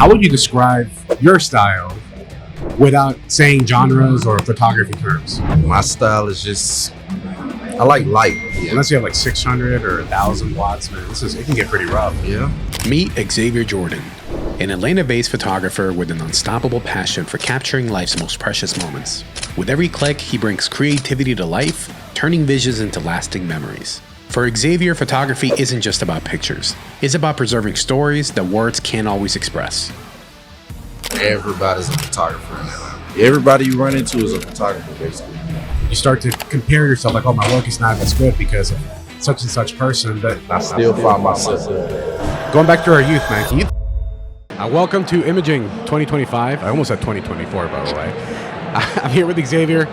How would you describe your style without saying genres or photography terms? My style is just, I like light. Unless you have like 600 or 1,000 watts, man, it can get pretty rough. Yeah. Meet Xavier Jordan, an Atlanta-based photographer with an unstoppable passion for capturing life's most precious moments. With every click, he brings creativity to life, turning visions into lasting memories. For Xavier, photography isn't just about pictures. It's about preserving stories that words can't always express. Everybody's a photographer in Atlanta. Everybody you run into is a photographer, basically. You start to compare yourself, like, oh, my work is not as good because of such and such person, but I still find myself going back to our youth, man. Can you welcome to Imaging 2025. I almost said 2024, by the way. I'm here with Xavier,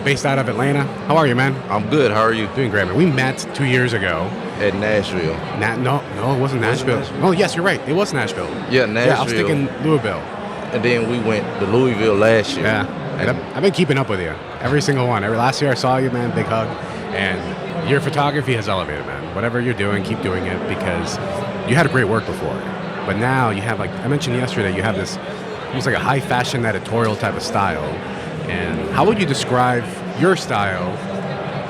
based out of Atlanta. How are you, man? I'm good. How are you? Doing great, man. We met 2 years ago. At Nashville. No, it wasn't Nashville. Oh, yes, you're right. It was Nashville. Yeah, Nashville. Yeah, I was thinking Louisville. And then we went to Louisville last year. Yeah. And I've been keeping up with you. Every single one. Last year I saw you, man. Big hug. And your photography has elevated, man. Whatever you're doing, keep doing it, because you had great work before. But now you have, like I mentioned yesterday, you have this almost like a high fashion editorial type of style. And how would you describe your style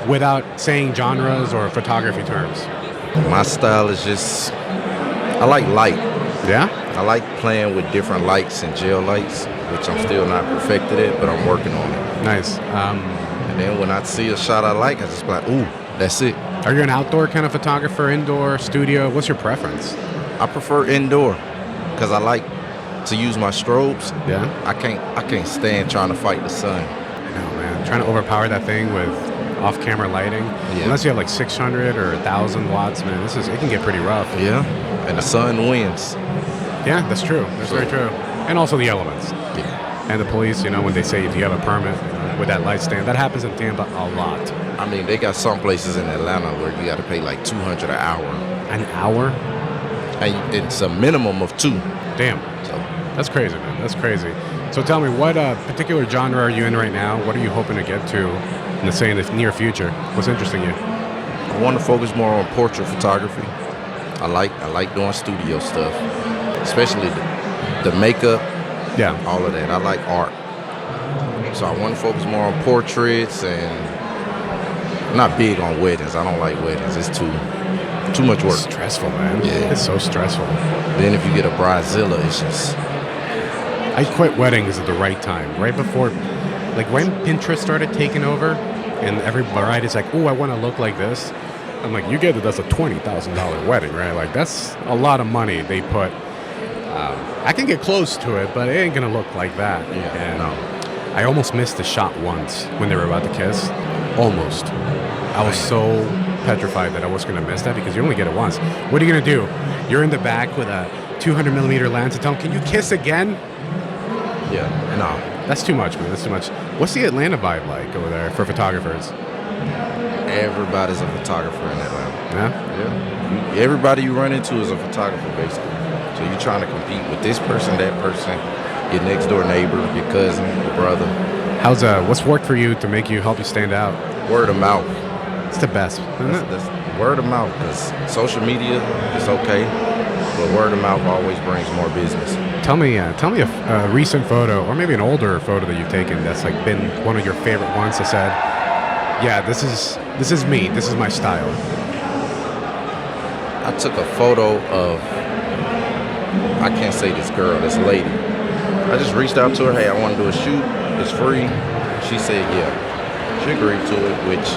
without saying genres or photography terms? My style is just, I like light. Yeah? I like playing with different lights and gel lights, which I'm still not perfected at, but I'm working on it. Nice. And then when I see a shot I like, I just be like, ooh, that's it. Are you an outdoor kind of photographer, indoor, studio? What's your preference? I prefer indoor because I like to use my strobes. Yeah? I can't stand trying to fight the sun. I know, man. Trying to overpower that thing with off-camera lighting. Yeah. Unless you have like 600 or 1,000 watts, man, it can get pretty rough. Yeah, and the sun wins. Yeah, that's true. That's very true. And also the elements. Yeah. And the police, when they say, do you have a permit with that light stand? That happens in Tampa a lot. I mean, they got some places in Atlanta where you got to pay like $200 an hour. An hour? And it's a minimum of 2. Damn. So that's crazy, man. That's crazy. So tell me, what particular genre are you in right now? What are you hoping to get to in the near future? What's interesting you? I want to focus more on portrait photography. I like doing studio stuff, especially the makeup. Yeah. All of that. I like art. So I want to focus more on portraits, and I'm not big on weddings. I don't like weddings. It's too much work. It's stressful, man. Yeah. It's so stressful. Then if you get a bridezilla, it's just... I quit weddings at the right time, right before, like when Pinterest started taking over, and every bride is like, "Oh, I want to look like this." I'm like, "You get it? That's a $20,000 wedding, right? Like that's a lot of money they put." I can get close to it, but it ain't gonna look like that. Yeah, and no. I almost missed the shot once when they were about to kiss. Almost. I was so petrified that I was gonna miss that because you only get it once. What are you gonna do? You're in the back with a 200 millimeter lens and tell them, "Can you kiss again?" Yeah, no. That's too much, man. That's too much. What's the Atlanta vibe like over there for photographers? Everybody's a photographer in Atlanta. Yeah? Yeah. Everybody you run into is a photographer, basically. So you're trying to compete with this person, that person, your next door neighbor, your cousin, your brother. What's worked for you to help you stand out? Word of mouth. It's the best, isn't it? That's word of mouth, because social media is okay, but word of mouth always brings more business. Tell me a recent photo, or maybe an older photo that you've taken that's like been one of your favorite ones that said, "Yeah, this is me. This is my style." I took a photo of, I can't say this girl, this lady. I just reached out to her, "Hey, I want to do a shoot. It's free." She said, "Yeah." She agreed to it, which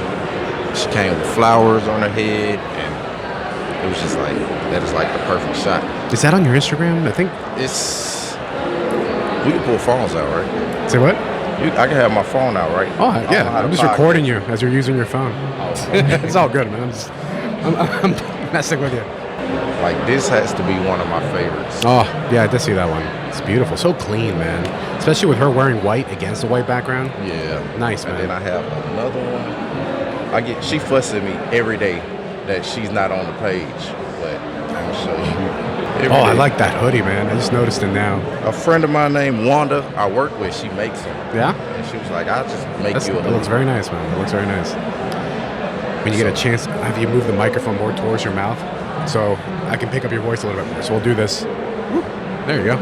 she came with flowers on her head, and it was just like, that is like the perfect shot. Is that on your Instagram? I think we can pull phones out, right? Say what? I can have my phone out, right? Oh yeah, I'm just recording you as you're using your phone. It's all good, man. I'm messing with you. Like, this has to be one of my favorites. Oh yeah, I did see that one. It's beautiful, so clean, man. Especially with her wearing white against the white background. Yeah. Nice, man. And then I have another one. She fusses at me every day that she's not on the page, but I'm gonna show you. I like that hoodie, man. I just noticed it now. A friend of mine named Wanda, I work with, she makes them. Yeah? And she was like, "I'll just make you a hoodie." It looks very nice, man. It looks very nice. When you get a chance, have you move the microphone more towards your mouth so I can pick up your voice a little bit more. So we'll do this. Woo. There you go.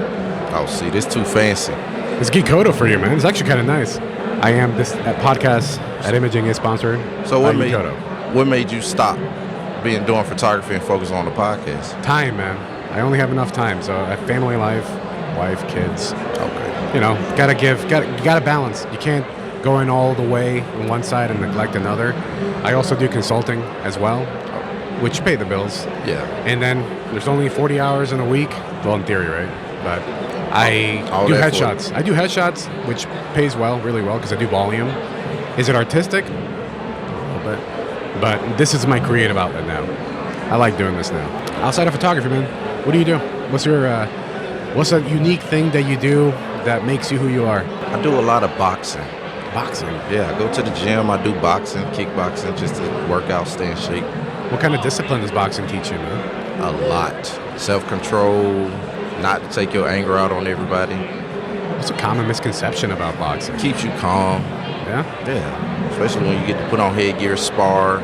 Oh, see, this too fancy. It's Geek Kodo for you, man. It's actually kind of nice. I am this podcast at Imaging is sponsored. So by what Geek Kodo. made you stop doing photography and focus on the podcast? Time, man. I only have enough time. So I have family life, wife, kids. Okay. You know, you gotta balance. You can't go in all the way on one side and neglect another. I also do consulting as well, which pay the bills. Yeah. And then there's only 40 hours in a week. Well, in theory, right? But I do headshots. I do headshots, which pays well, really well, because I do volume. Is it artistic? A little bit. But this is my creative outlet now. I like doing this now. Outside of photography, man, what do you do? What's a unique thing that you do that makes you who you are? I do a lot of boxing. Boxing. Yeah, I go to the gym. I do boxing, kickboxing, just to work out, stay in shape. What kind of discipline does boxing teach you, man? A lot. Self-control, not to take your anger out on everybody. What's a common misconception about boxing? Keeps you calm. Yeah? Yeah. Especially when you get to put on headgear, spar,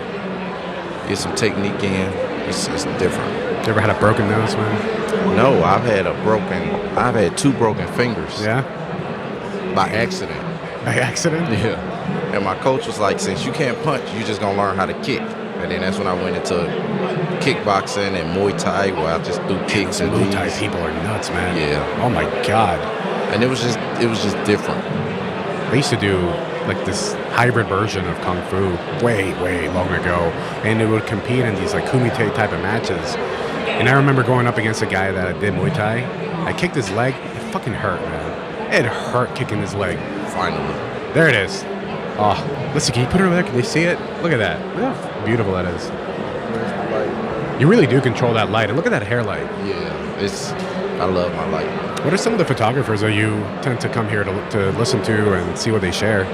get some technique in. It's different. You ever had a broken nose, man? No, I've had 2 broken fingers. Yeah? By accident. By accident? Yeah. And my coach was like, since you can't punch, you just gonna learn how to kick. And then that's when I went into kickboxing and Muay Thai, where I just do kicks and Muay Thai knees. people are nuts, man. Yeah. Oh my God. And it was just different. I used to do like this hybrid version of Kung Fu way, way long ago. And it would compete in these like kumite type of matches. And I remember going up against a guy that did Muay Thai. I kicked his leg. It fucking hurt, man. It hurt kicking his leg. Finally. There it is. Oh, listen, can you put it over there? Can they see it? Look at that. Look how beautiful that is. You really do control that light. And look at that hair light. Yeah, I love my light. What are some of the photographers that you tend to come here to listen to and see what they share?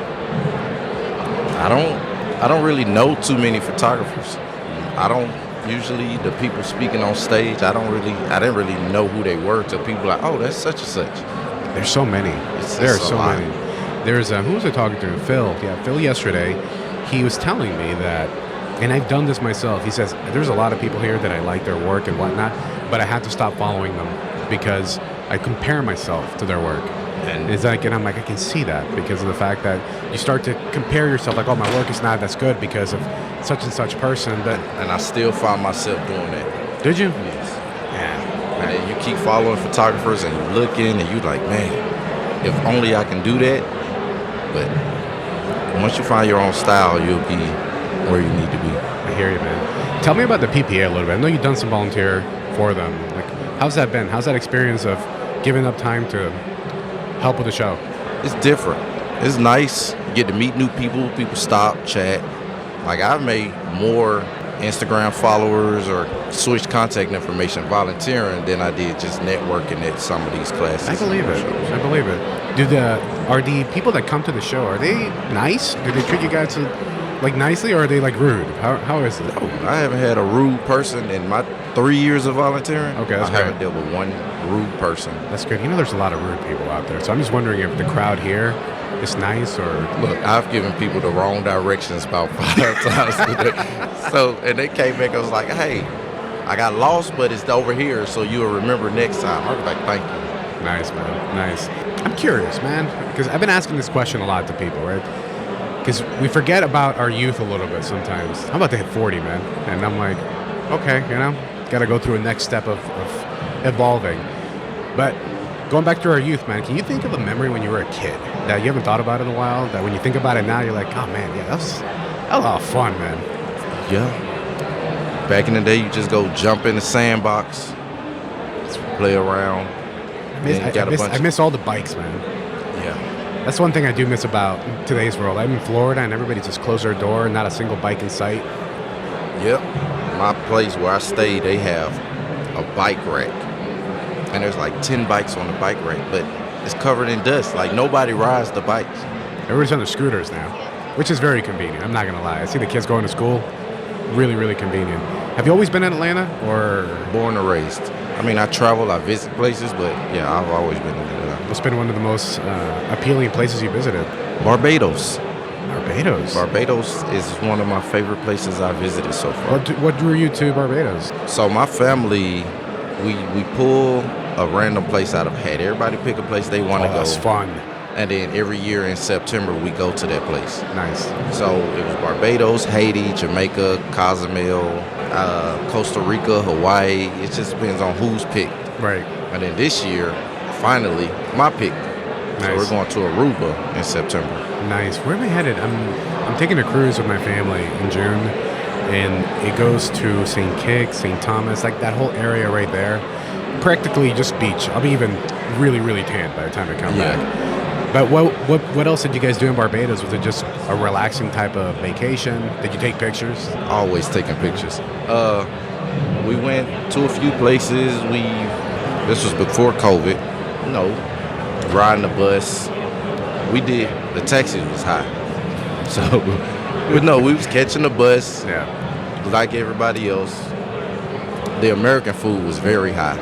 I don't really know too many photographers. I don't usually, the people speaking on stage, I didn't really know who they were till people like, oh, that's such and such. There's so many. There are so lot. many. There's who was I talking to? Phil. Yeah, Phil yesterday. He was telling me that, and I've done this myself. He says there's a lot of people here that I like their work and whatnot, but I had to stop following them because I compare myself to their work. And it's like, and I'm like, I can see that because of the fact that you start to compare yourself, like, oh, my work is not as good because of such and such person. But And I still find myself doing that. did you? Yes. Yeah. And then you keep following photographers and you looking and you like, man, if only I can do that. But once you find your own style, you'll be where you need to be. I hear you, man. Tell me about the PPA a little bit. I know you've done some volunteer for them. Like, how's that been? How's that experience of giving up time to help with the show? It's different. It's nice. You get to meet new people. People stop, chat. Like, I've made more Instagram followers or switched contact information volunteering than I did just networking at some of these classes. I believe it. I believe it. Are the people that come to the show, are they nice? Do they treat you guys like nicely, or are they like rude? How is it? I haven't had a rude person in my 3 years of volunteering. Okay, that's I great. haven't dealt with one rude person. That's good. You know, there's a lot of rude people out there, so I'm just wondering if the crowd here is nice or. Look, I've given people the wrong directions about 5 times today. So, and they came back and was like, hey, I got lost, but it's over here, so you'll remember next time. I was like, thank you. Nice, man. Nice. I'm curious, man, because I've been asking this question a lot to people, right? Because we forget about our youth a little bit sometimes. I'm about to hit 40, man. And I'm like, okay, you know, got to go through a next step of evolving. But going back to our youth, man, can you think of a memory when you were a kid that you haven't thought about in a while, that when you think about it now, you're like, oh, man, yeah, that was a lot of fun, man. Yeah. Back in the day, you just go jump in the sandbox, just play around. I miss all the bikes, man. Yeah. That's one thing I do miss about today's world. I'm in Florida, and everybody just closed their door, not a single bike in sight. Yep. My place where I stay, they have a bike rack. And there's like 10 bikes on the bike rack, but it's covered in dust. Like, nobody rides the bikes. Everybody's on their scooters now, which is very convenient. I'm not going to lie. I see the kids going to school. Really, really convenient. Have you always been in Atlanta, or? Born and raised. I mean, I travel, I visit places, but yeah, I've always been in Atlanta. What's been one of the most appealing places you visited? Barbados. Barbados? Barbados is one of my favorite places I've visited so far. What drew you to Barbados? So my family, we pull a random place out of a hat. Everybody pick a place they want to go. That's fun. And then every year in September, we go to that place. Nice. So it was Barbados, Haiti, Jamaica, Cozumel, Costa Rica, Hawaii. It just depends on who's picked. Right. And then this year, finally, my pick. Nice. So we're going to Aruba in September. Nice. Where am I headed? I'm taking a cruise with my family in June, and it goes to St. Kitts, St. Thomas, like that whole area right there. Practically just beach. I'll be even really, really tan by the time I come back. But what else did you guys do in Barbados? Was it just a relaxing type of vacation? Did you take pictures? Always taking pictures. We went to a few places. This was before COVID. You know, riding the bus. The taxi was high. So, but no, we was catching the bus. Yeah. Like everybody else. The American food was very high.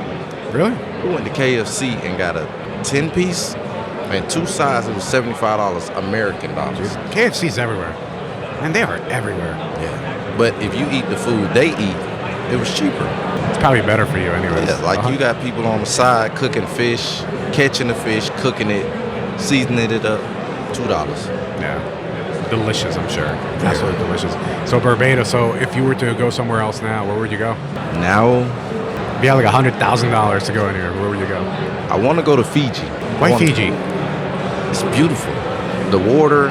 Really? We went to KFC and got a 10-piece and 2 sides. It was $75 American dollars. KFC's everywhere. And they are everywhere. Yeah. But if you eat the food they eat, it was cheaper. It's probably better for you anyways. Yeah, like you got people on the side cooking fish, catching the fish, cooking it, seasoning it up, $2. Yeah. Delicious, I'm sure. Absolutely delicious. So Barbados, so if you were to go somewhere else now, where would you go? Now, If you had like $100,000 to go anywhere, where would you go? I want to go to Fiji. Why Fiji? It's beautiful. The water,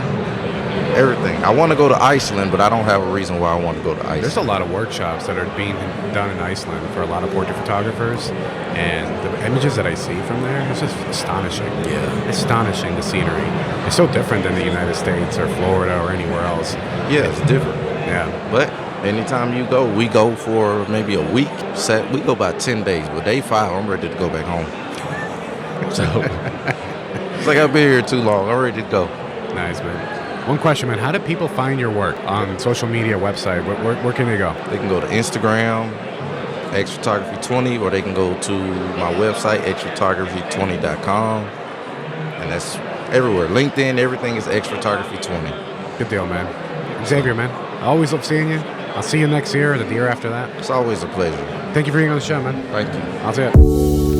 everything. I want to go to Iceland, but I don't have a reason why I want to go to Iceland. There's a lot of workshops that are being done in Iceland for a lot of portrait photographers, and the images that I see from there, it's just astonishing. Yeah. Astonishing, the scenery. It's so different than the United States or Florida or anywhere else. Yeah, it's different. Yeah. But anytime you go, we go for maybe a week. We go about 10 days, but day 5, I'm ready to go back home. So it's like I've been here too long. I'm ready to go. Nice, man. One question, man. How do people find your work on social media website? Where can they go? They can go to Instagram, xphotography20, or they can go to my website, xphotography20.com. And that's everywhere. LinkedIn, everything is xphotography20. Good deal, man. Xavier, man. I always love seeing you. I'll see you next year or the year after that. It's always a pleasure. Thank you for being on the show, man. Thank you. I'll see you.